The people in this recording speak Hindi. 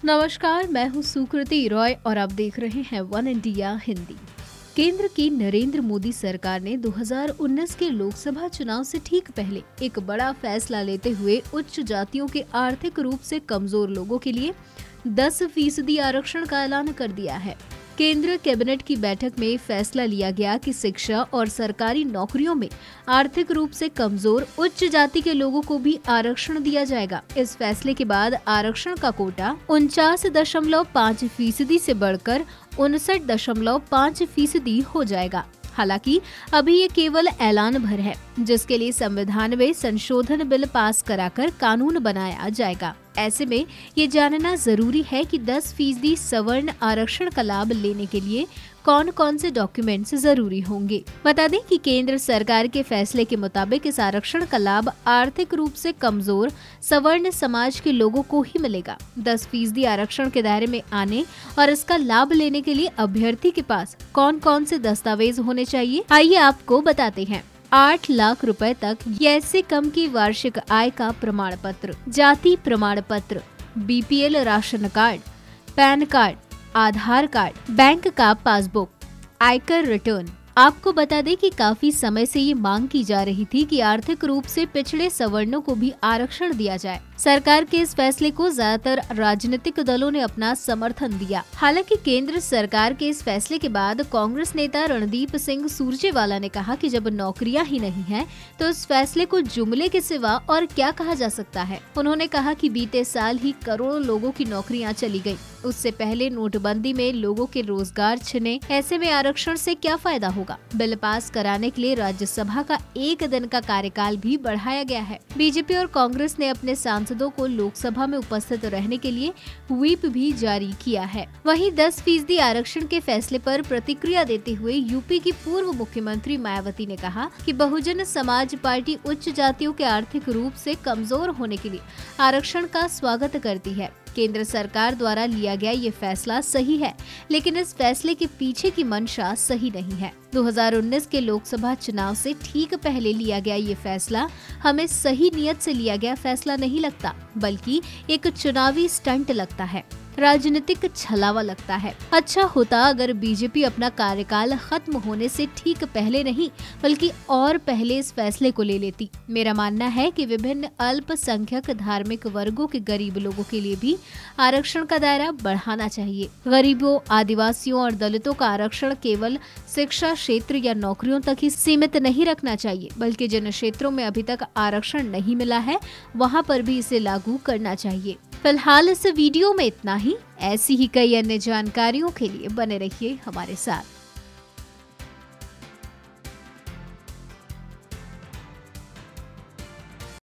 नमस्कार, मैं हूँ सुकृति रॉय और आप देख रहे हैं वन इंडिया हिंदी। केंद्र की नरेंद्र मोदी सरकार ने 2019 के लोकसभा चुनाव से ठीक पहले एक बड़ा फैसला लेते हुए उच्च जातियों के आर्थिक रूप से कमजोर लोगों के लिए 10% आरक्षण का ऐलान कर दिया है। केंद्र कैबिनेट की बैठक में फैसला लिया गया कि शिक्षा और सरकारी नौकरियों में आर्थिक रूप से कमजोर उच्च जाति के लोगों को भी आरक्षण दिया जाएगा। इस फैसले के बाद आरक्षण का कोटा 49.5% से बढ़कर 59.5% हो जाएगा। हालांकि अभी ये केवल ऐलान भर है, जिसके लिए संविधान में संशोधन बिल पास कराकर कानून बनाया जाएगा। ऐसे में ये जानना जरूरी है कि 10% सवर्ण आरक्षण का लाभ लेने के लिए कौन कौन से डॉक्यूमेंट्स जरूरी होंगे। बता दें कि केंद्र सरकार के फैसले के मुताबिक इस आरक्षण का लाभ आर्थिक रूप से कमजोर सवर्ण समाज के लोगों को ही मिलेगा। 10% आरक्षण के दायरे में आने और इसका लाभ लेने के लिए अभ्यर्थी के पास कौन कौन से दस्तावेज होने चाहिए, आइए आपको बताते हैं। 8 लाख रुपए तक या इससे कम की वार्षिक आय का प्रमाण पत्र, जाति प्रमाण पत्र, BPL ration card, PAN card, Aadhaar card, bank का पासबुक, आयकर रिटर्न। आपको बता दें कि काफी समय से ये मांग की जा रही थी कि आर्थिक रूप से पिछड़े सवर्णों को भी आरक्षण दिया जाए। सरकार के इस फैसले को ज्यादातर राजनीतिक दलों ने अपना समर्थन दिया। हालांकि केंद्र सरकार के इस फैसले के बाद कांग्रेस नेता रणदीप सिंह सुरजेवाला ने कहा कि जब नौकरियां ही नहीं हैं, तो इस फैसले को जुमले के सिवा और क्या कहा जा सकता है। उन्होंने कहा कि बीते साल ही करोड़ों लोगों की नौकरियां चली गयी। उससे पहले नोटबंदी में लोगों के रोजगार छिने, ऐसे में आरक्षण से क्या फायदा होगा। बिल पास कराने के लिए राज्यसभा का 1 दिन का कार्यकाल भी बढ़ाया गया है। बीजेपी और कांग्रेस ने अपने सांसदों को लोकसभा में उपस्थित रहने के लिए व्हिप भी जारी किया है। वहीं 10% आरक्षण के फैसले पर प्रतिक्रिया देते हुए यूपी की पूर्व मुख्यमंत्री मायावती ने कहा कि बहुजन समाज पार्टी उच्च जातियों के आर्थिक रूप से कमजोर होने के लिए आरक्षण का स्वागत करती है। केंद्र सरकार द्वारा लिया गया ये फैसला सही है, लेकिन इस फैसले के पीछे की मंशा सही नहीं है। 2019 के लोकसभा चुनाव से ठीक पहले लिया गया ये फैसला हमें सही नियत से लिया गया फैसला नहीं लगता, बल्कि एक चुनावी स्टंट लगता है, राजनीतिक छलावा लगता है। अच्छा होता अगर बीजेपी अपना कार्यकाल खत्म होने से ठीक पहले नहीं, बल्कि और पहले इस फैसले को ले लेती। मेरा मानना है कि विभिन्न अल्पसंख्यक धार्मिक वर्गों के गरीब लोगों के लिए भी आरक्षण का दायरा बढ़ाना चाहिए। गरीबों, आदिवासियों और दलितों का आरक्षण केवल शिक्षा क्षेत्र या नौकरियों तक ही सीमित नहीं रखना चाहिए, बल्कि जिन क्षेत्रों में अभी तक आरक्षण नहीं मिला है, वहाँ पर भी इसे लागू करना चाहिए। फिलहाल इस वीडियो में इतना ही। ऐसी ही कई अन्य जानकारियों के लिए बने रहिए हमारे साथ।